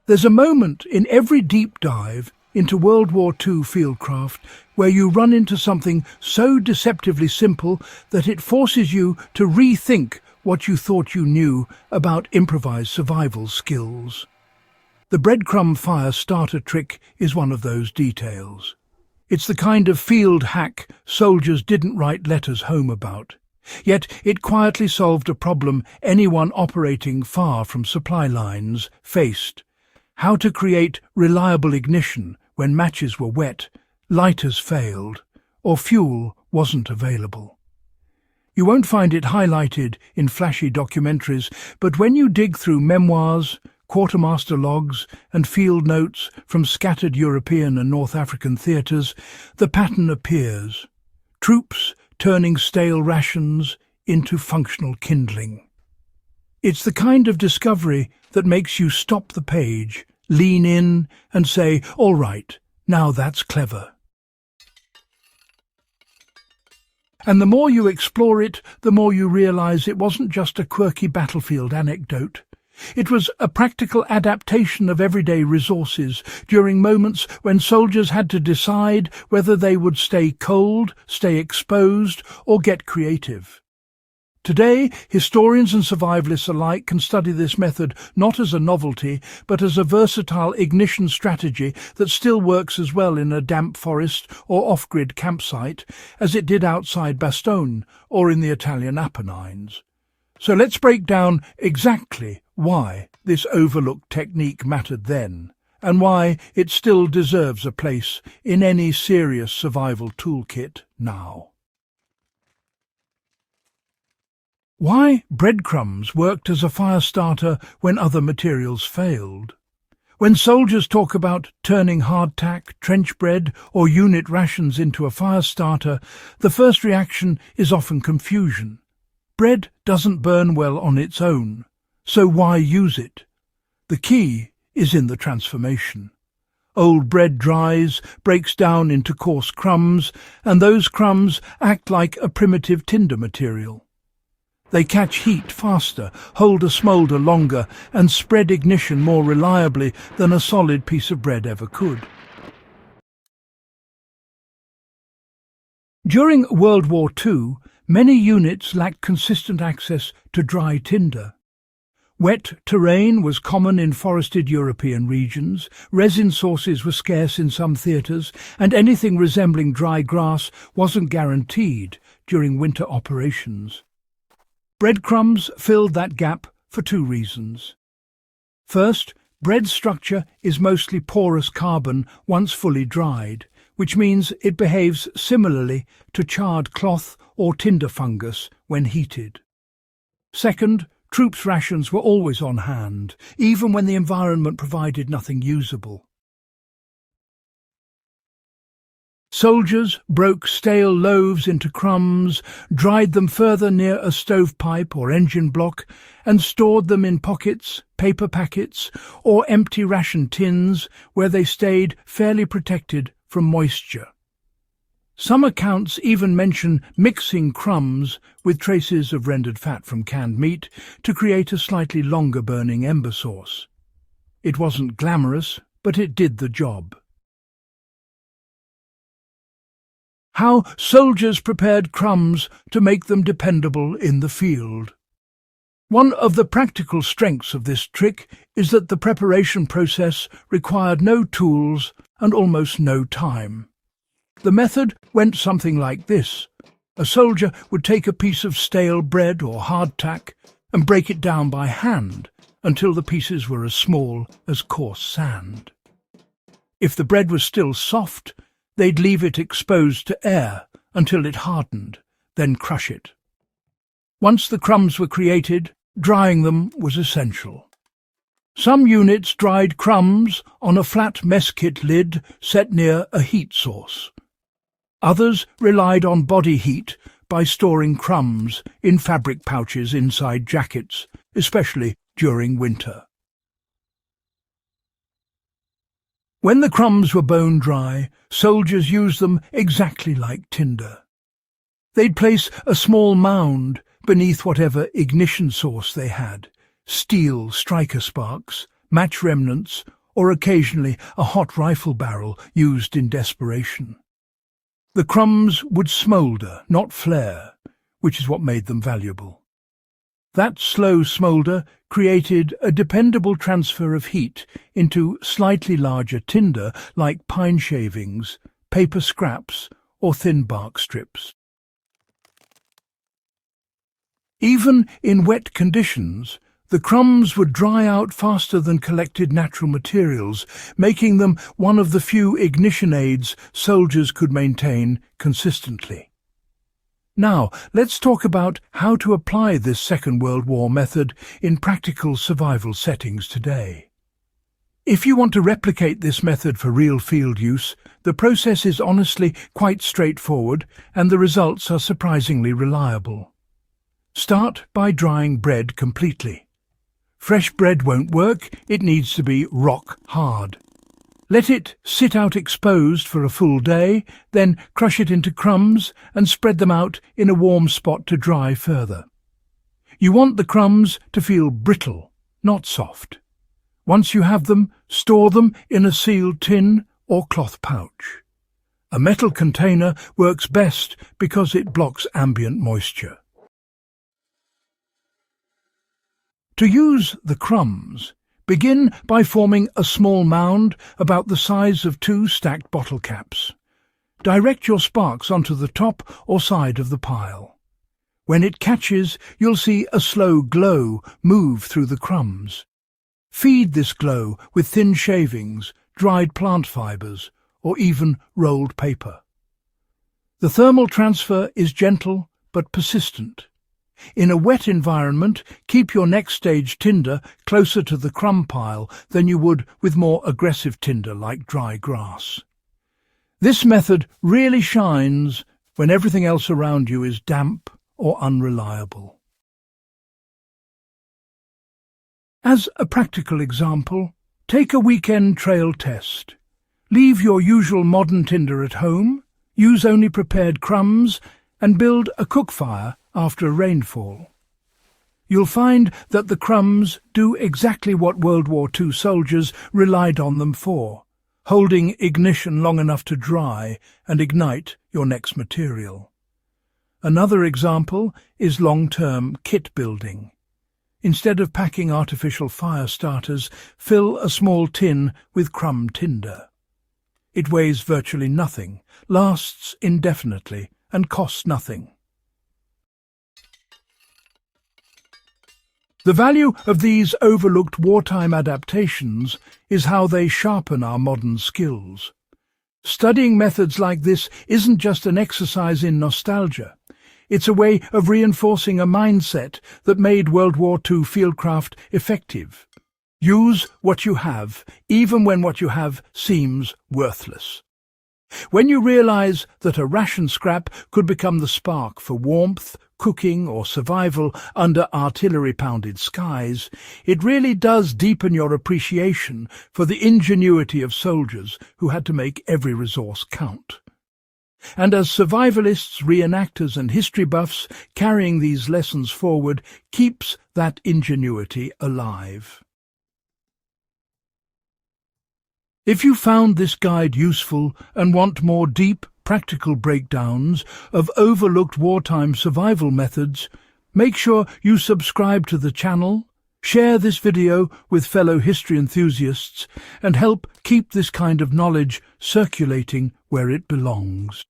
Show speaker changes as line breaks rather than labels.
There's a moment in every deep dive into World War II fieldcraft where you run into something so deceptively simple that it forces you to rethink what you thought you knew about improvised survival skills. The breadcrumb fire starter trick is one of those details. It's the kind of field hack soldiers didn't write letters home about. Yet it quietly solved a problem anyone operating far from supply lines faced: how to create reliable ignition when matches were wet, lighters failed, or fuel wasn't available. You won't find it highlighted in flashy documentaries, but when you dig through memoirs, quartermaster logs and field notes from scattered European and North African theatres, the pattern appears: troops turning stale rations into functional kindling. It's the kind of discovery that makes you stop the page, lean in and say, "All right, now that's clever." And the more you explore it, the more you realise it wasn't just a quirky battlefield anecdote. It was a practical adaptation of everyday resources during moments when soldiers had to decide whether they would stay cold, stay exposed, or get creative. Today, historians and survivalists alike can study this method not as a novelty, but as a versatile ignition strategy that still works as well in a damp forest or off-grid campsite as it did outside Bastogne or in the Italian Apennines. So let's break down exactly why this overlooked technique mattered then, and why it still deserves a place in any serious survival toolkit now. Why breadcrumbs worked as a fire starter when other materials failed. When soldiers talk about turning hardtack, trench bread or unit rations into a fire starter, the first reaction is often confusion. Bread doesn't burn well on its own, so why use it? The key is in the transformation. Old bread dries, breaks down into coarse crumbs, and those crumbs act like a primitive tinder material. They catch heat faster, hold a smoulder longer, and spread ignition more reliably than a solid piece of bread ever could. During World War II, many units lacked consistent access to dry tinder. Wet terrain was common in forested European regions, resin sources were scarce in some theatres, and anything resembling dry grass wasn't guaranteed during winter operations. Breadcrumbs filled that gap for two reasons. First, bread's structure is mostly porous carbon once fully dried, which means it behaves similarly to charred cloth or tinder fungus when heated. Second, troops' rations were always on hand, even when the environment provided nothing usable. Soldiers broke stale loaves into crumbs, dried them further near a stovepipe or engine block, and stored them in pockets, paper packets, or empty ration tins where they stayed fairly protected from moisture. Some accounts even mention mixing crumbs with traces of rendered fat from canned meat to create a slightly longer burning ember source. It wasn't glamorous, but it did the job. How soldiers prepared crumbs to make them dependable in the field. One of the practical strengths of this trick is that the preparation process required no tools and almost no time. The method went something like this. A soldier would take a piece of stale bread or hardtack and break it down by hand until the pieces were as small as coarse sand. If the bread was still soft, they'd leave it exposed to air until it hardened, then crush it. Once the crumbs were created, drying them was essential. Some units dried crumbs on a flat mess kit lid set near a heat source. Others relied on body heat by storing crumbs in fabric pouches inside jackets, especially during winter. When the crumbs were bone dry, soldiers used them exactly like tinder. They'd place a small mound beneath whatever ignition source they had: steel striker sparks, match remnants, or occasionally a hot rifle barrel used in desperation. The crumbs would smoulder, not flare, which is what made them valuable. That slow smoulder created a dependable transfer of heat into slightly larger tinder like pine shavings, paper scraps, or thin bark strips. Even in wet conditions, the crumbs would dry out faster than collected natural materials, making them one of the few ignition aids soldiers could maintain consistently. Now, let's talk about how to apply this Second World War method in practical survival settings today. If you want to replicate this method for real field use, the process is honestly quite straightforward and the results are surprisingly reliable. Start by drying bread completely. Fresh bread won't work, it needs to be rock hard. Let it sit out exposed for a full day, then crush it into crumbs and spread them out in a warm spot to dry further. You want the crumbs to feel brittle, not soft. Once you have them, store them in a sealed tin or cloth pouch. A metal container works best because it blocks ambient moisture. To use the crumbs, begin by forming a small mound about the size of 2 stacked bottle caps. Direct your sparks onto the top or side of the pile. When it catches, you'll see a slow glow move through the crumbs. Feed this glow with thin shavings, dried plant fibers, or even rolled paper. The thermal transfer is gentle but persistent. In a wet environment, keep your next stage tinder closer to the crumb pile than you would with more aggressive tinder like dry grass. This method really shines when everything else around you is damp or unreliable. As a practical example, take a weekend trail test. Leave your usual modern tinder at home, use only prepared crumbs, and build a cook fire after a rainfall. You'll find that the crumbs do exactly what World War II soldiers relied on them for, holding ignition long enough to dry and ignite your next material. Another example is long-term kit building. Instead of packing artificial fire starters, fill a small tin with crumb tinder. It weighs virtually nothing, lasts indefinitely, and costs nothing. The value of these overlooked wartime adaptations is how they sharpen our modern skills. Studying methods like this isn't just an exercise in nostalgia. It's a way of reinforcing a mindset that made World War II fieldcraft effective. Use what you have, even when what you have seems worthless. When you realize that a ration scrap could become the spark for warmth, cooking or survival under artillery-pounded skies, it really does deepen your appreciation for the ingenuity of soldiers who had to make every resource count. And as survivalists, reenactors and history buffs, carrying these lessons forward keeps that ingenuity alive. If you found this guide useful and want more deep, practical breakdowns of overlooked wartime survival methods, make sure you subscribe to the channel, share this video with fellow history enthusiasts, and help keep this kind of knowledge circulating where it belongs.